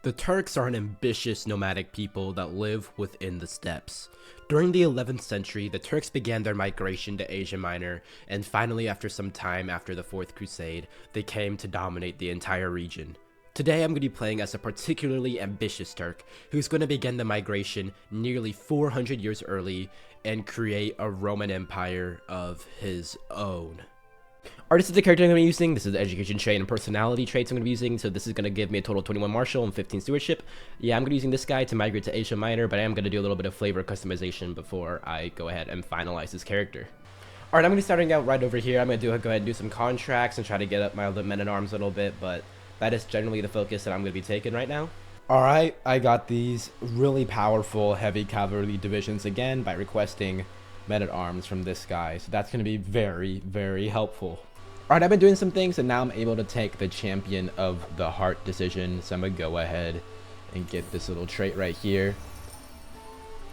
The Turks are an ambitious nomadic people that live within the steppes. During the 11th century, the Turks began their migration to Asia Minor, and finally after some time after the Fourth Crusade, they came to dominate the entire region. Today I'm going to be playing as a particularly ambitious Turk, who's going to begin the migration nearly 400 years early and create a Roman Empire of his own. Alright, this is the character I'm going to be using. This is the education trait and personality traits I'm going to be using. So this is going to give me a total of 21 martial and 15 stewardship. Yeah, I'm going to be using this guy to migrate to Asia Minor, but I am going to do a little bit of flavor customization before I go ahead and finalize this character. Alright, I'm going to be starting out right over here. I'm going to go ahead and do some contracts and try to get up my men-at-arms a little bit, but that is generally the focus that I'm going to be taking right now. Alright, I got these really powerful heavy cavalry divisions again by requesting men-at-arms from this guy, so that's going to be very, very helpful. Alright, I've been doing some things and now I'm able to take the champion of the heart decision, so I'm going to go ahead and get this little trait right here.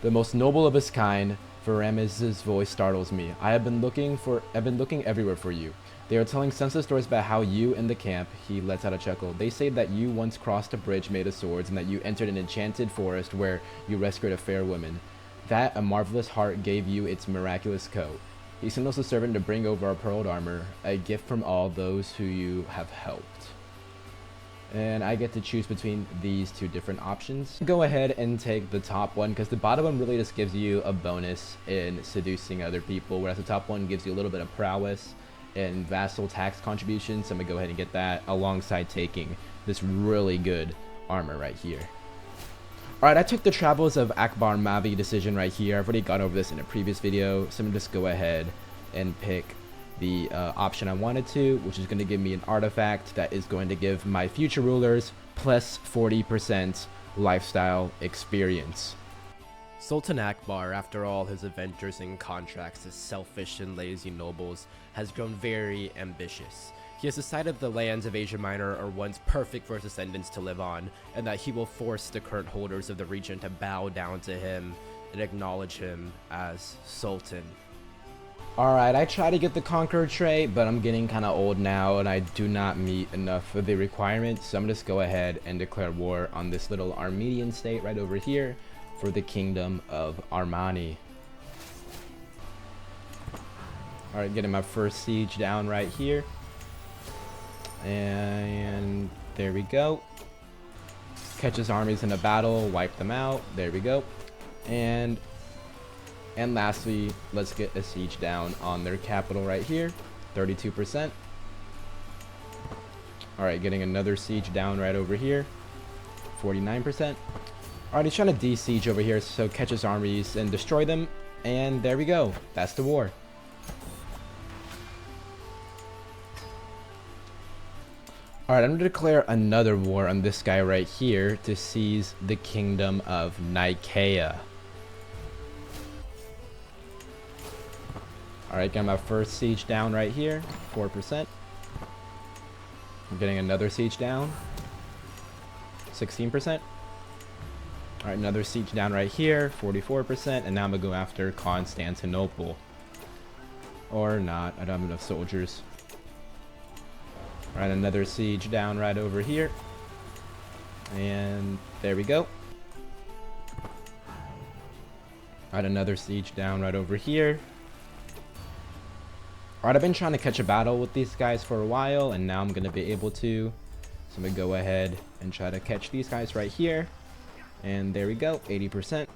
The most noble of his kind, Varamis' voice startles me. I've been looking everywhere for you. They are telling senseless stories about how you in the camp, he lets out a chuckle. They say that you once crossed a bridge made of swords and that you entered an enchanted forest where you rescued a fair woman. That a marvelous heart gave you its miraculous coat. He signals the servant to bring over our pearled armor, a gift from all those who you have helped. And I get to choose between these two different options. Go ahead and take the top one because the bottom one really just gives you a bonus in seducing other people, whereas the top one gives you a little bit of prowess and vassal tax contributions. So I'm gonna go ahead and get that alongside taking this really good armor right here. Alright, I took the Travels of Akbar Mavi decision right here. I've already gone over this in a previous video, so I'm gonna just go ahead and pick the option I wanted to, which is going to give me an artifact that is going to give my future rulers plus 40% lifestyle experience. Sultan Akbar, after all his adventures and contracts as selfish and lazy nobles, has grown very ambitious. He has decided the lands of Asia Minor are once perfect for his descendants to live on, and that he will force the current holders of the region to bow down to him and acknowledge him as Sultan. Alright, I try to get the Conqueror trait, but I'm getting kind of old now and I do not meet enough of the requirements, so I'm just go ahead and declare war on this little Armenian state right over here for the Kingdom of Armani. Alright, getting my first siege down right here. And there we go. Catch his armies in a battle, wipe them out. There we go. And lastly, let's get a siege down on their capital right here, 32%. Alright, getting another siege down right over here, 49%. Alright, he's trying to de-siege over here, so catch his armies and destroy them. And there we go. That's the war. Alright, I'm going to declare another war on this guy right here to seize the Kingdom of Nicaea. Alright, got my first siege down right here, 4%. I'm getting another siege down, 16%. Alright, another siege down right here, 44%. And now I'm going to go after Constantinople. Or not, I don't have enough soldiers. Alright, another siege down right over here. And there we go. Alright, another siege down right over here. Alright, I've been trying to catch a battle with these guys for a while, and now I'm going to be able to. So I'm going to go ahead and try to catch these guys right here. And there we go, 80%.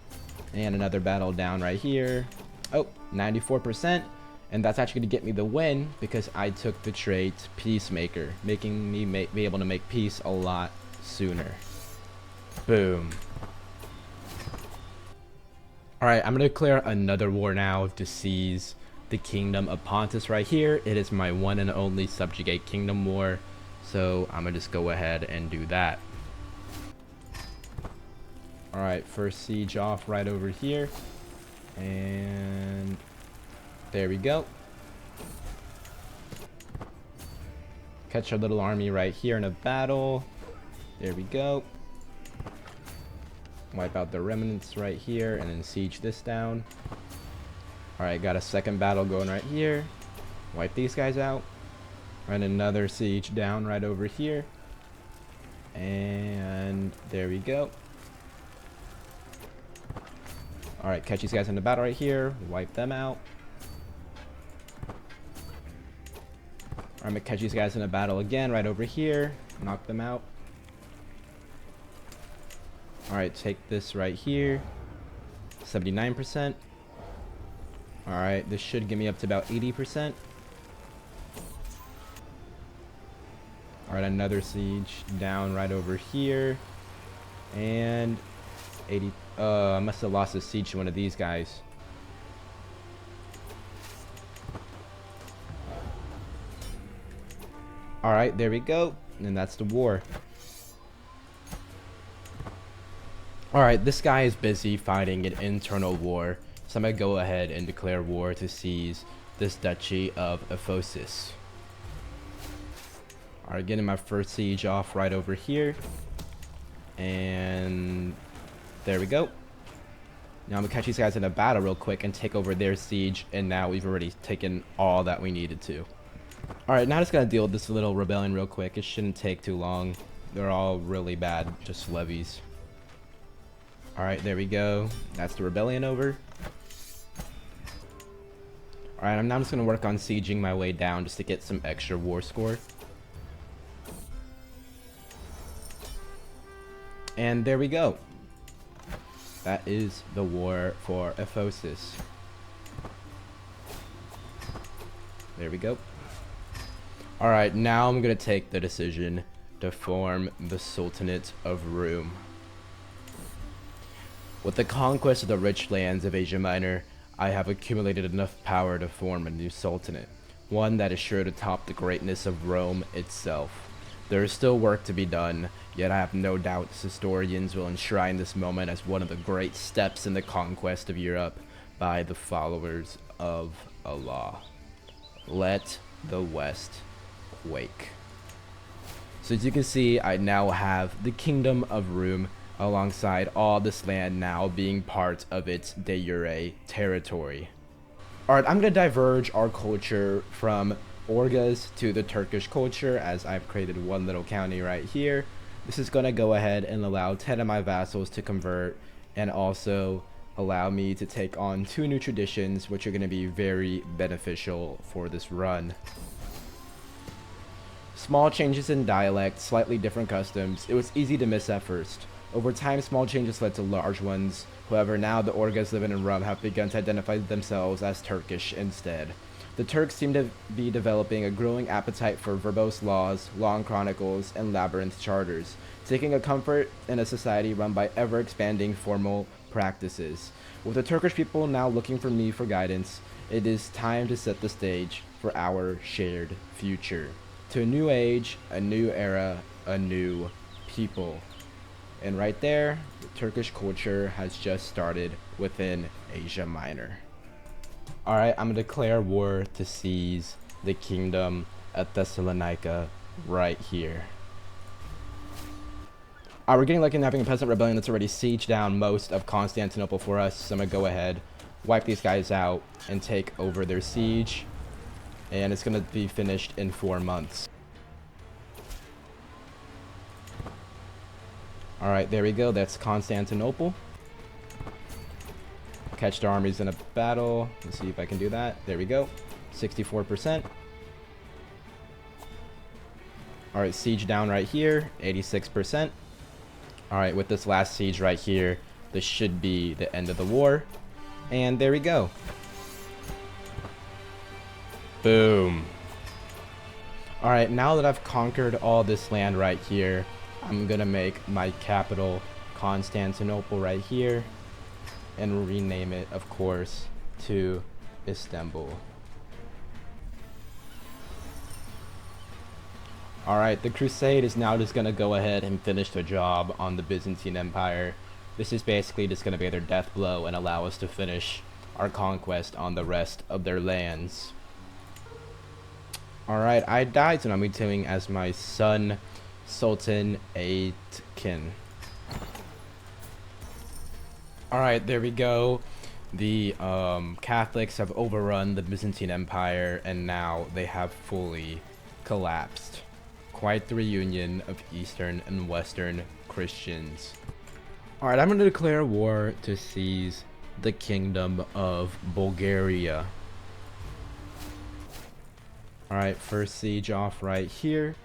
And another battle down right here. Oh, 94%. And that's actually going to get me the win because I took the trait Peacemaker, making me be able to make peace a lot sooner. Boom. Alright, I'm going to declare another war now to seize the Kingdom of Pontus right here. It is my one and only subjugate kingdom war, so I'm gonna just go ahead and do that. Alright, first siege off right over here, and there we go. Catch our little army right here in a battle. There we go. Wipe out the remnants right here and then siege this down. Alright, got a second battle going right here. Wipe these guys out. And another siege down right over here. And There we go. Alright, catch these guys in the battle right here. Wipe them out. I'm gonna catch these guys in a battle again right over here. Knock them out. Alright, take this right here. 79%. Alright, this should get me up to about 80%. Alright, another siege down right over here. And 80. I must have lost a siege to one of these guys. Alright, there we go. And that's the war. Alright, this guy is busy fighting an internal war. So I'm going to go ahead and declare war to seize this duchy of Ephosus. Alright, getting my first siege off right over here. And there we go. Now I'm going to catch these guys in a battle real quick and take over their siege. And now we've already taken all that we needed to. Alright, now I'm just going to deal with this little rebellion real quick. It shouldn't take too long. They're all really bad, just levies. Alright, there we go. That's the rebellion over. Alright, I'm now just going to work on sieging my way down just to get some extra war score. And there we go. That is the war for Ephosus. There we go. Alright, now I'm going to take the decision to form the Sultanate of Rome. With the conquest of the rich lands of Asia Minor, I have accumulated enough power to form a new sultanate, one that is sure to top the greatness of Rome itself. There is still work to be done, yet I have no doubts historians will enshrine this moment as one of the great steps in the conquest of Europe by the followers of Allah. Let the West quake. So as you can see, I now have the Kingdom of Rome alongside all this land now being part of its de jure territory. Alright, I'm going to diverge our culture from Orgas to the Turkish culture as I've created one little county right here. This is going to go ahead and allow 10 of my vassals to convert and also allow me to take on 2 new traditions which are going to be very beneficial for this run. Small changes in dialect, slightly different customs. It was easy to miss at first. Over time, small changes led to large ones. However, now the Orgas living in Rome have begun to identify themselves as Turkish instead. The Turks seem to be developing a growing appetite for verbose laws, long chronicles, and labyrinth charters, taking a comfort in a society run by ever-expanding formal practices. With the Turkish people now looking for me for guidance, it is time to set the stage for our shared future. To a new age, a new era, a new people. And right there, the Turkish culture has just started within Asia Minor. Alright, I'm going to declare war to seize the kingdom of Thessalonica right here. We're getting lucky in having a peasant rebellion that's already sieged down most of Constantinople for us. So I'm going to go ahead, wipe these guys out, and take over their siege. And it's going to be finished in 4 months. Alright, there we go. That's Constantinople. Catch the armies in a battle. Let's see if I can do that. There we go. 64%. Alright, siege down right here. 86%. Alright, with this last siege right here, this should be the end of the war. And there we go. Boom. Alright, now that I've conquered all this land right here, I'm gonna make my capital Constantinople right here and rename it, of course, to Istanbul. Alright, the crusade is now just gonna go ahead and finish the job on the Byzantine Empire. This is basically just gonna be their death blow and allow us to finish our conquest on the rest of their lands. Alright, I died, so I'm continuing as my son Sultan Aitken. Alright, there we go. The Catholics have overrun the Byzantine Empire and now they have fully collapsed. Quite the reunion of Eastern and Western Christians. Alright, I'm going to declare war to seize the Kingdom of Bulgaria. Alright, first siege off right here.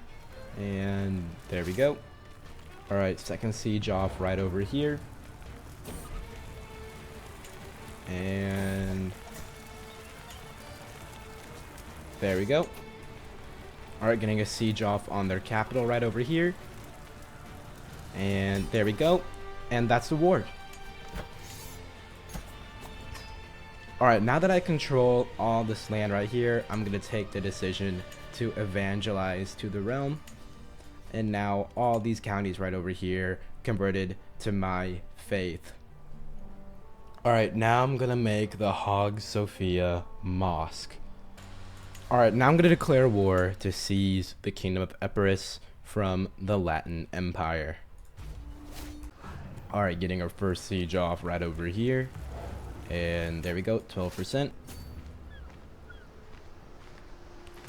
And there we go. Alright, second siege off right over here. And there we go. Alright, getting a siege off on their capital right over here. And there we go. And that's the war. Alright, now that I control all this land right here, I'm going to take the decision to evangelize to the realm. And now all these counties right over here converted to my faith. Alright, now I'm going to make the Hagia Sophia Mosque. Alright, now I'm going to declare war to seize the Kingdom of Epirus from the Latin Empire. Alright, getting our first siege off right over here. And there we go, 12%.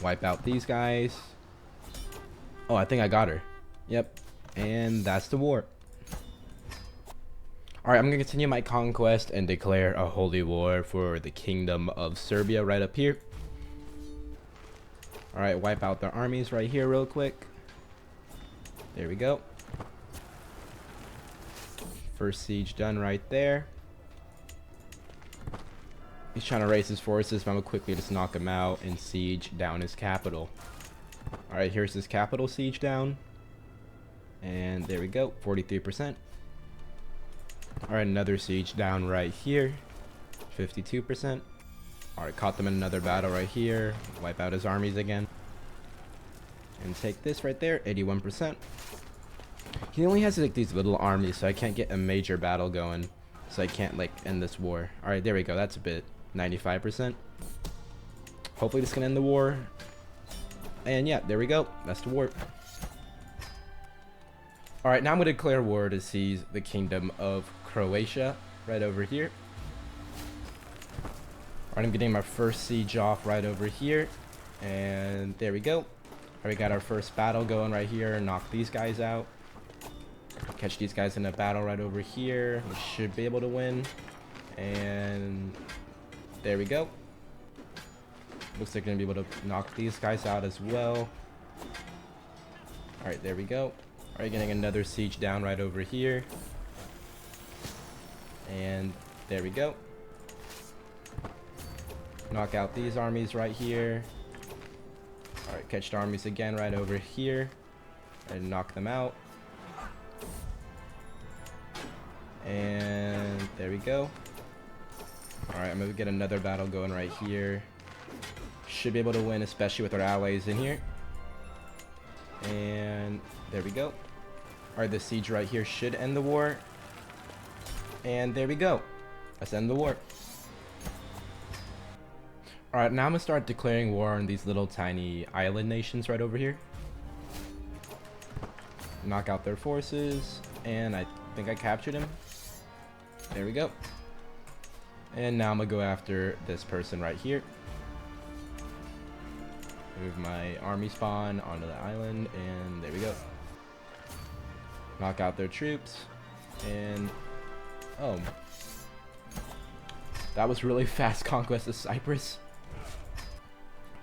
Wipe out these guys. Oh, I think I got her. Yep. And that's the war. Alright, I'm going to continue my conquest and declare a holy war for the Kingdom of Serbia right up here. Alright, wipe out their armies right here real quick. There we go. First siege done right there. He's trying to raise his forces, but I'm going to quickly just knock him out and siege down his capital. Alright, here's his capital siege down. And there we go, 43%. Alright, another siege down right here, 52%. Alright, caught them in another battle right here. Wipe out his armies again. And take this right there, 81%. He only has like these little armies, so I can't get a major battle going. So I can't like end this war. Alright, there we go, that's a bit, 95%. Hopefully this can end the war. And yeah, there we go, that's the war. Alright, now I'm going to declare war to seize the Kingdom of Croatia right over here. Alright, I'm getting my first siege off right over here. And there we go. Alright, we got our first battle going right here. Knock these guys out. Catch these guys in a battle right over here. We should be able to win. And there we go. Looks like we're going to be able to knock these guys out as well. Alright, there we go. Alright, getting another siege down right over here. And there we go. Knock out these armies right here. Alright, catch the armies again right over here. And knock them out. And there we go. Alright, I'm going to get another battle going right here. Should be able to win, especially with our allies in here. And there we go. Alright, the siege right here should end the war. And there we go. Let's end the war. Alright, now I'm going to start declaring war on these little tiny island nations right over here. Knock out their forces. And I think I captured him. There we go. And now I'm going to go after this person right here. Move my army spawn onto the island, and there we go. Knock out their troops, and oh, that was really fast conquest of Cyprus.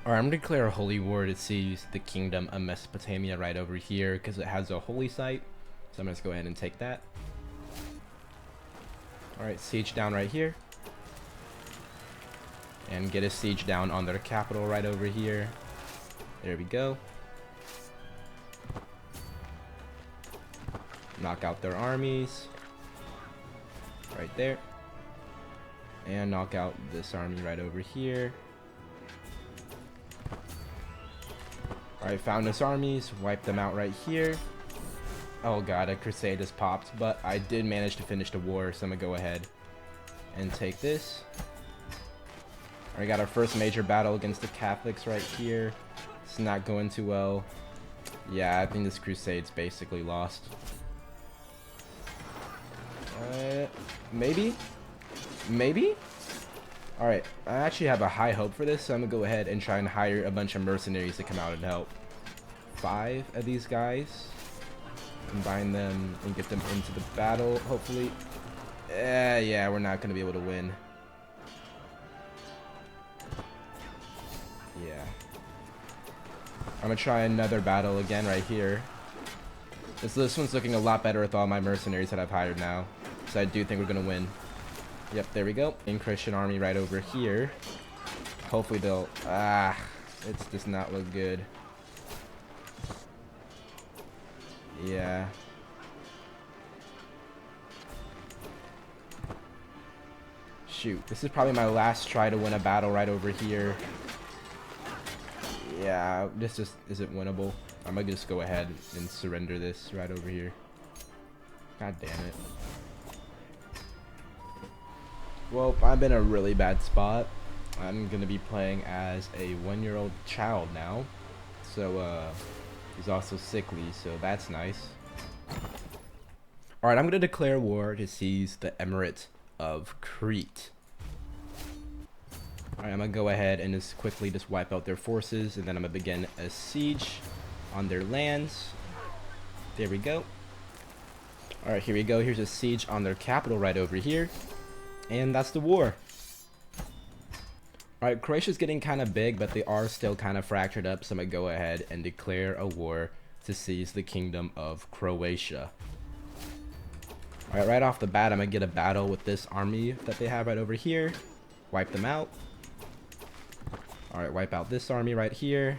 Alright, I'm gonna declare a holy war to seize the Kingdom of Mesopotamia right over here because it has a holy site. So I'm gonna just go ahead and take that. Alright, siege down right here. And get a siege down on their capital right over here. There we go. Knock out their armies. Right there. And knock out this army right over here. Alright, found his armies. Wipe them out right here. Oh god, a crusade has popped. But I did manage to finish the war, so I'm going to go ahead and take this. Alright, got our first major battle against the Catholics right here. It's not going too well. Yeah, I think this crusade's basically lost. Maybe? Maybe? Alright, I actually have a high hope for this, so I'm gonna go ahead and try and hire a bunch of mercenaries to come out and help. 5 of these guys. combine them and get them into the battle, hopefully. Yeah, we're not going to be able to win. Yeah. I'm going to try another battle again right here. This one's looking a lot better with all my mercenaries that I've hired now. So I do think we're going to win. Yep, there we go. In Christian army right over here. Hopefully they'll... it does not look good. Yeah. Shoot, this is probably my last try to win a battle right over here. Yeah, this just isn't winnable. I'm gonna just go ahead and surrender this right over here. God damn it. Well, I'm in a really bad spot. I'm gonna be playing as a 1-year-old child now. So, he's also sickly, so that's nice. Alright, I'm gonna declare war to seize the Emirate of Crete. Alright, I'm gonna go ahead and just quickly wipe out their forces, and then I'm gonna begin a siege on their lands. There we go. Alright, here we go. Here's a siege on their capital right over here. And that's the war. Alright, Croatia's getting kind of big, but they are still kind of fractured up, so I'm gonna go ahead and declare a war to seize the kingdom of Croatia. Alright, right off the bat, I'm gonna get a battle with this army that they have right over here. Wipe them out. Alright, wipe out this army right here.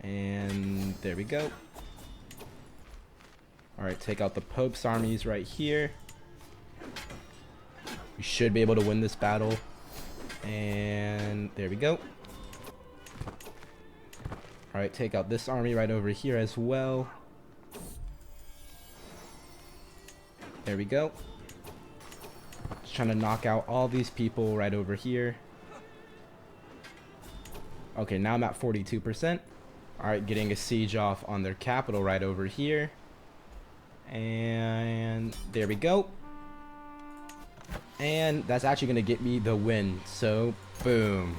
And there we go. Alright, take out the Pope's armies right here. We should be able to win this battle. And there we go. Alright, take out this army right over here as well. There we go. Just trying to knock out all these people right over here. Okay, now I'm at 42%. Alright, getting a siege off on their capital right over here. And there we go. And that's actually going to get me the win. So, boom.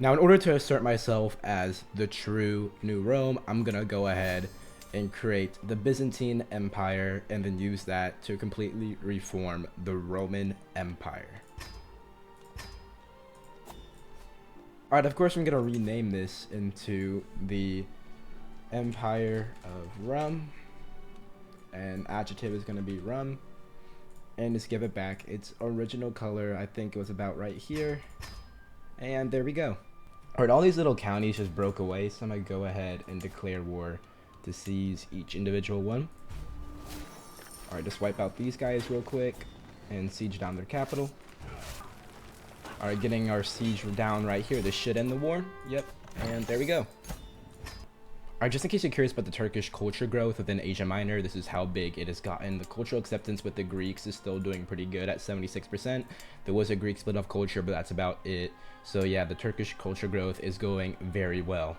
Now, in order to assert myself as the true New Rome, I'm going to go ahead and create the Byzantine Empire and then use that to completely reform the Roman Empire. Alright, of course I'm going to rename this into the Empire of Rum. And adjective is going to be rum. And just give it back its original color. I think it was about right here. And there we go. Alright, all these little counties just broke away, so I'm going to go ahead and declare war to seize each individual one. Alright, just wipe out these guys real quick and siege down their capital. Alright, getting our siege down right here. This should end the war. Yep, and there we go. Alright, just in case you're curious about the Turkish culture growth within Asia Minor, this is how big it has gotten. The cultural acceptance with the Greeks is still doing pretty good at 76%. There was a Greek split of culture, but that's about it. So yeah, the Turkish culture growth is going very well.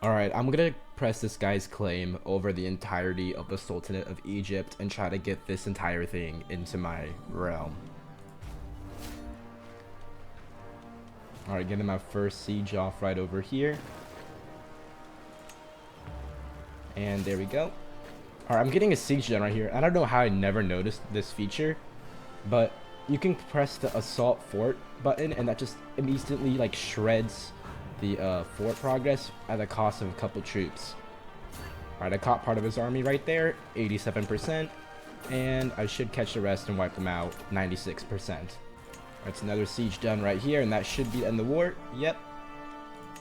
Alright, I'm gonna press this guy's claim over the entirety of the Sultanate of Egypt and try to get this entire thing into my realm. Alright, getting my first siege off right over here. And there we go. Alright, I'm getting a siege done right here. I don't know how I never noticed this feature, but you can press the assault fort button and that just instantly like shreds the fort progress at the cost of a couple troops. Alright, I caught part of his army right there, 87%, and I should catch the rest and wipe them out, 96%. That's another siege done right here, and that should be end the war. Yep.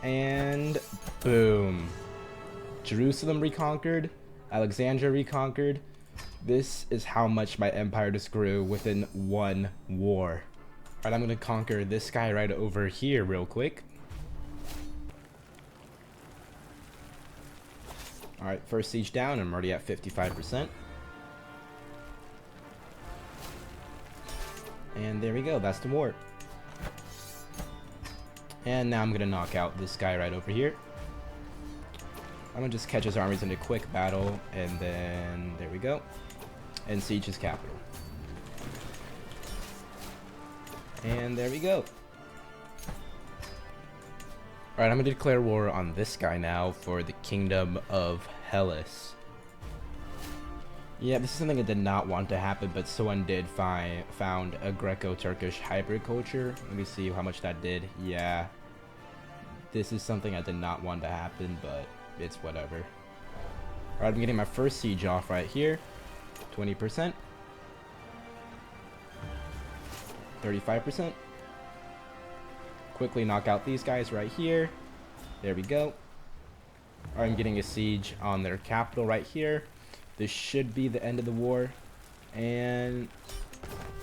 And boom. Jerusalem reconquered, Alexandria reconquered. This is how much my empire just grew within one war. Alright, I'm gonna conquer this guy right over here real quick. Alright, first siege down. I'm already at 55%. And there we go. That's the war. And now I'm going to knock out this guy right over here. I'm going to just catch his armies in a quick battle. And then there we go. And siege his capital. And there we go. Alright, I'm going to declare war on this guy now for the Kingdom of Hellas. Yeah, this is something I did not want to happen, but someone did found a Greco-Turkish hybrid culture. Let me see how much that did. Yeah, this is something I did not want to happen, but it's whatever. Alright, I'm getting my first siege off right here. 20%. 35%. Quickly knock out these guys right here. There we go. Alright, I'm getting a siege on their capital right here. This should be the end of the war. And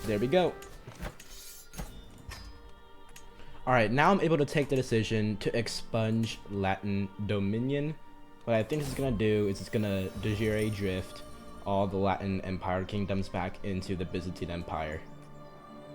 there we go. Alright, now I'm able to take the decision to expunge Latin dominion. What I think this is going to do is it's going to de jure drift all the Latin Empire kingdoms back into the Byzantine Empire.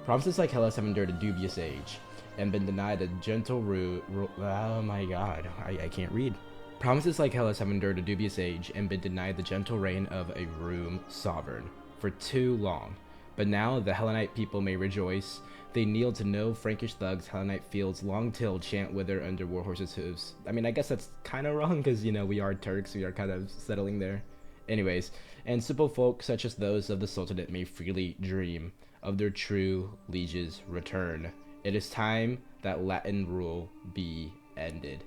Provinces like Hellas have endured a dubious age and been denied a gentle oh my god, I can't read. Provinces like Hellas have endured a dubious age and been denied the gentle reign of a Roman sovereign for too long. But now the Hellenite people may rejoice. They kneel to no Frankish thugs, Hellenite fields, long-tailed chant wither under warhorses' hooves. I mean, I guess that's kind of wrong because, you know, we are Turks, we are kind of settling there. Anyways, and simple folk such as those of the Sultanate may freely dream of their true liege's return. It is time that Latin rule be ended,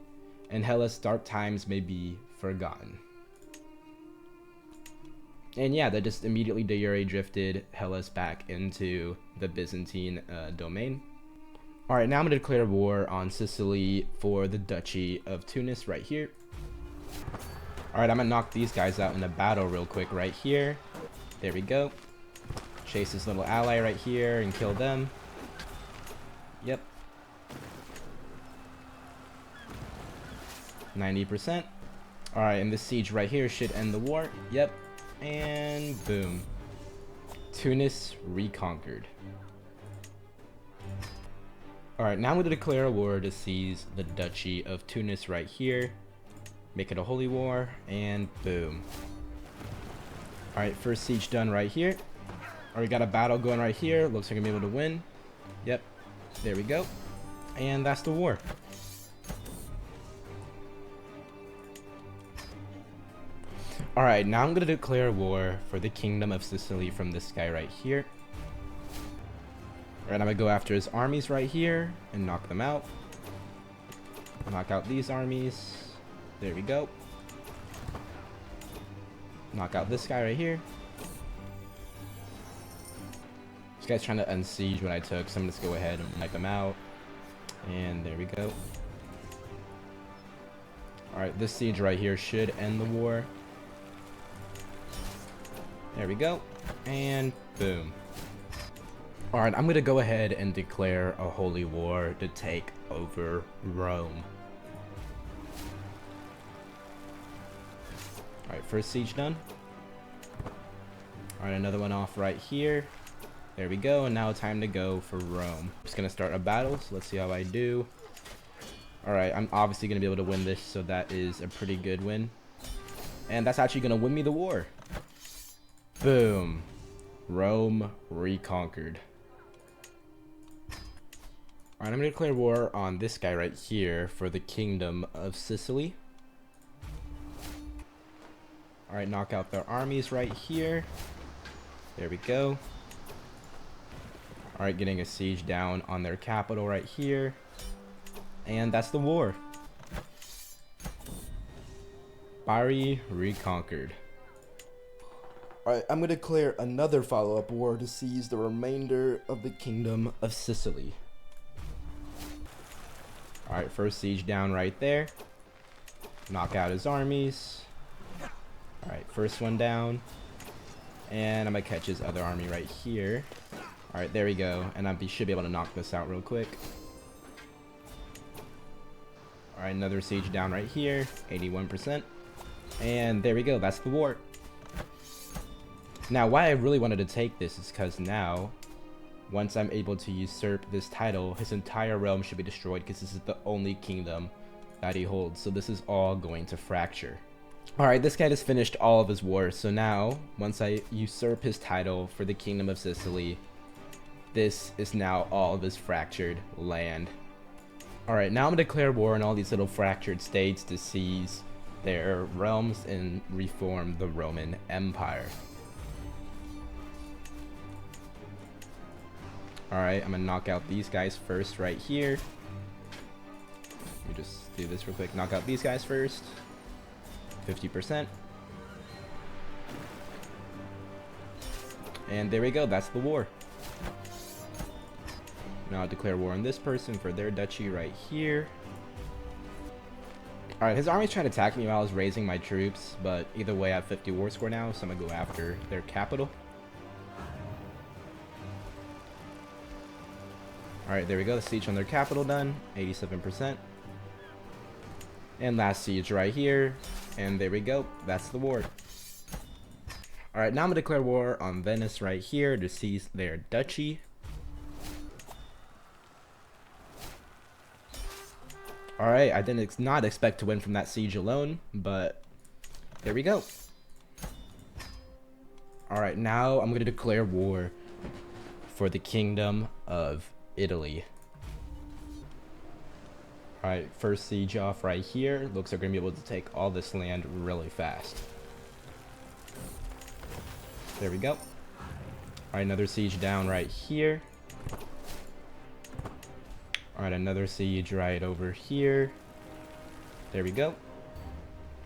and Hellas' dark times may be forgotten. And yeah, that just immediately de jure drifted Hellas back into the Byzantine domain. Alright, now I'm going to declare war on Sicily for the Duchy of Tunis right here. Alright, I'm going to knock these guys out in a battle real quick right here. There we go. Chase this little ally right here and kill them. Yep. 90%. Alright, and this siege right here should end the war. Yep. And boom. Tunis reconquered. Alright, now I'm going to declare a war to seize the Duchy of Tunis right here. Make it a holy war, and boom. Alright, first siege done right here. Alright, got a battle going right here. Looks like I'm able to win. Yep. There we go. And that's the war. Alright, now I'm going to declare war for the Kingdom of Sicily from this guy right here. Alright, I'm going to go after his armies right here and knock them out. Knock out these armies. There we go. Knock out this guy right here. This guy's trying to unsiege what I took, so I'm just go ahead and knock them out. And there we go. Alright, this siege right here should end the war. There we go. And boom. Alright, I'm going to go ahead and declare a holy war to take over Rome. Alright, first siege done. Alright, another one off right here. There we go, and now time to go for Rome. Just going to start a battle, so let's see how I do. Alright, I'm obviously going to be able to win this, so that is a pretty good win. And that's actually going to win me the war. Boom. Rome reconquered. Alright, I'm going to declare war on this guy right here for the Kingdom of Sicily. Alright, knock out their armies right here. There we go. Alright, getting a siege down on their capital right here. And that's the war. Bari reconquered. Alright, I'm going to declare another follow-up war to seize the remainder of the Kingdom of Sicily. Alright, first siege down right there. Knock out his armies. Alright, first one down. And I'm going to catch his other army right here. Alright, there we go. And I should be able to knock this out real quick. Alright, another siege down right here. 81%. And there we go. That's the war. Now, why I really wanted to take this is because now, once I'm able to usurp this title, his entire realm should be destroyed because this is the only kingdom that he holds. So this is all going to fracture. Alright, this guy just finished all of his wars. So now, once I usurp his title for the Kingdom of Sicily, this is now all of his fractured land. Alright, now I'm going to declare war on all these little fractured states to seize their realms and reform the Roman Empire. Alright, I'm gonna knock out these guys first right here. Let me just do this real quick. Knock out these guys first. 50%. And there we go, that's the war. Now I'll declare war on this person for their duchy right here. Alright, his army's trying to attack me while I was raising my troops, but either way I have 50 war score now, so I'm gonna go after their capital. Alright, there we go, the siege on their capital done, 87%. And last siege right here, and there we go, that's the war. Alright, now I'm gonna declare war on Venice right here to seize their duchy. Alright, I did not expect to win from that siege alone, but there we go. Alright, now I'm going to declare war for the Kingdom of Italy. Alright, first siege off right here. Looks like we're going to be able to take all this land really fast. There we go. Alright, another siege down right here. Alright, another siege right over here. There we go.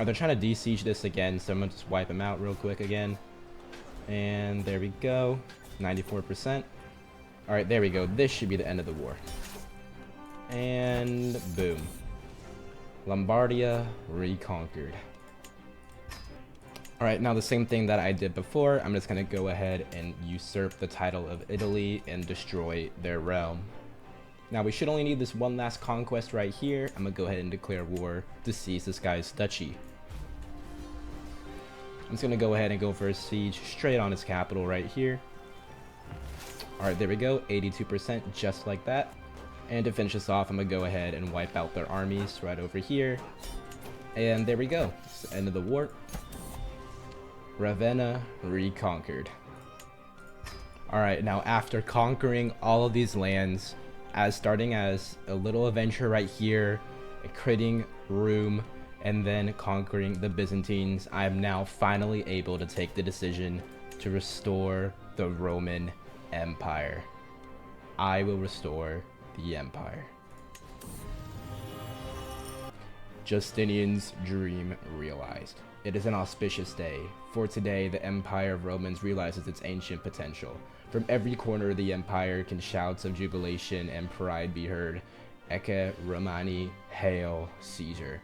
Alright, they're trying to de-siege this again, so I'm going to just wipe them out real quick again. And there we go. 94%. Alright, there we go. This should be the end of the war. And boom. Lombardia reconquered. Alright, now the same thing that I did before. I'm just going to go ahead and usurp the title of Italy and destroy their realm. Now we should only need this one last conquest right here. I'm gonna go ahead and declare war to seize this guy's duchy. I'm just gonna go ahead and go for a siege straight on his capital right here. Alright, there we go, 82%, just like that. And to finish this off, I'm gonna go ahead and wipe out their armies right over here. And there we go, it's the end of the war. Ravenna reconquered. Alright, now after conquering all of these lands, starting as a little adventure right here, critting Rome, and then conquering the Byzantines, I am now finally able to take the decision to restore the Roman Empire. I will restore the empire. Justinian's dream realized. It is an auspicious day, for today the Empire of Romans realizes its ancient potential. From every corner of the empire can shouts of jubilation and pride be heard. Ecce Romani, hail Caesar.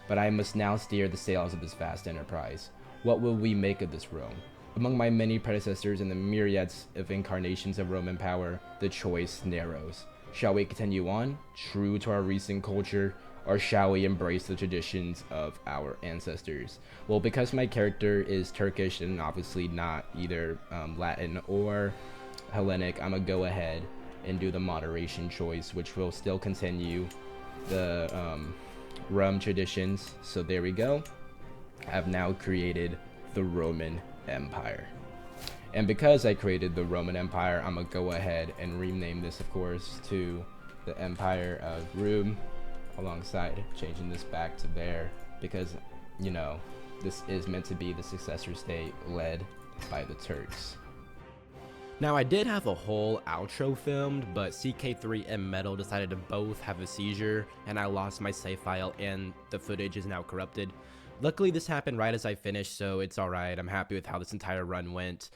But I must now steer the sails of this vast enterprise. What will we make of this Rome? Among my many predecessors and the myriads of incarnations of Roman power, the choice narrows. Shall we continue on, true to our recent culture, or shall we embrace the traditions of our ancestors? Well, because my character is Turkish and obviously not either Latin or Hellenic, I'm gonna go ahead and do the moderation choice, which will still continue the Rum traditions. So there we go. I've now created the Roman Empire. And because I created the Roman Empire, I'm gonna go ahead and rename this, of course, to the Empire of Rome, alongside changing this back to there, because, you know, this is meant to be the successor state led by the Turks. Now, I did have a whole outro filmed, but CK3 and Metal decided to both have a seizure, and I lost my save file, and the footage is now corrupted. Luckily, this happened right as I finished, so it's alright. I'm happy with how this entire run went.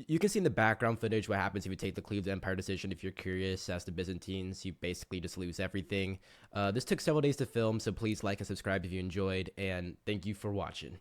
You can see in the background footage what happens if you take the Cleveland Empire decision. If you're curious, as the Byzantines, you basically just lose everything. This took several days to film, so please like and subscribe if you enjoyed, and thank you for watching.